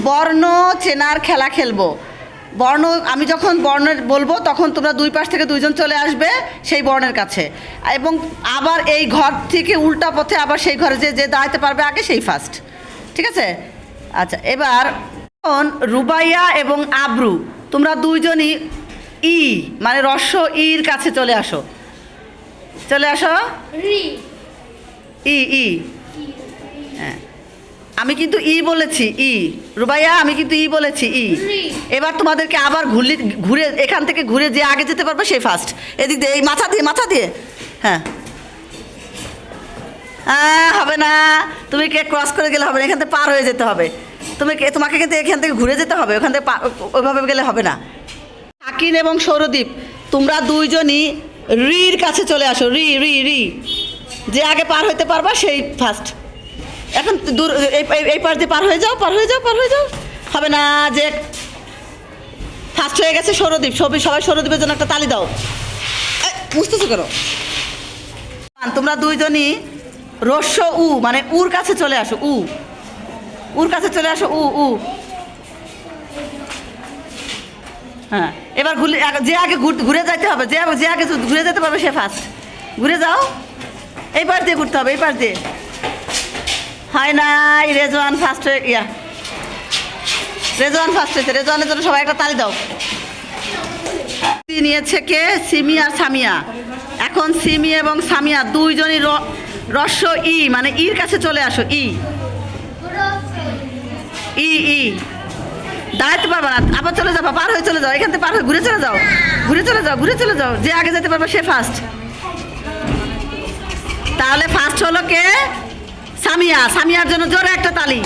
বর্ণ চেনার খেলা খেলবো। বর্ণ আমি যখন বর্ণের বলবো তখন তোমরা দুই পাশ থেকে দুইজন চলে আসবে সেই বর্ণের কাছে, এবং আবার এই ঘর থেকে উল্টা পথে আবার সেই ঘরে যে দাঁড়াতে পারবে আগে সেই ফার্স্ট। ঠিক আছে? আচ্ছা, এবার রুবাইয়া এবং আব্রু তোমরা দুইজনই ই মানে রস্য ইর কাছে চলে আসো। চলে আসো। ই ই হ্যাঁ, আমি কিন্তু ই বলেছি। ই রুবাইয়া, আমি কিন্তু ই বলেছি। ই এবার তোমাদেরকে আবার ঘুরে এখান থেকে ঘুরে যে আগে যেতে পারবে সেই ফার্স্ট। এদিক দিয়ে এই মাথা দিয়ে হ্যাঁ। হবে না, তুমি কে ক্রস করে গেলে হবে না, এখান থেকে পার হয়ে যেতে হবে। তোমাকে কিন্তু এখান থেকে ঘুরে যেতে হবে, ওখান থেকে ওইভাবে গেলে হবে না। শাকিন এবং সৌরদীপ তোমরা দুইজনই রির কাছে চলে আসো। রি রি রি যে আগে পার হইতে পারবা সেই ফার্স্ট। এখন দূর এই পাশ দিয়ে পার হয়ে যাও। হবে না, যে ফার্স্ট হয়ে গেছে সৌরদীপ। সবাই সৌরদীপের জন্য একটা তালি দাও। বুঝতেছো কেন? তোমরা দুইজনই রস্য উ মানে উর কাছে চলে আসো। উর কাছে চলে আসো। উ হ্যাঁ, এবার যে আগে ঘুরে যাইতে হবে, যে আগে ঘুরে যেতে পারবে সে ফার্স্ট। ঘুরে যাও, এই পাশ দিয়ে ঘুরতে হবে, এই পাশ দিয়ে। হয় নাই, রেজওয়ান ফার্স্ট হয়ে রেজওয়ান ফার্স্ট হয়েছে। রেজওয়ানের জন্য সবাই একটা তালি দাও। নিয়েছে কে? সিমি আর সামিয়া। এখন সিমি এবং সামিয়া দুইজনই রস্য ই মানে ইর কাছে চলে আসো। ই দাঁড়াতে পারবে না, আবার চলে যাবো, পার হয়ে চলে যাও, এখান থেকে পার হয়ে ঘুরে চলে যাও। যে আগে যেতে পারবে সে ফার্স্ট। তাহলে ফার্স্ট হলো কে? সামিয়ার জন্য জোরে একটা তালি।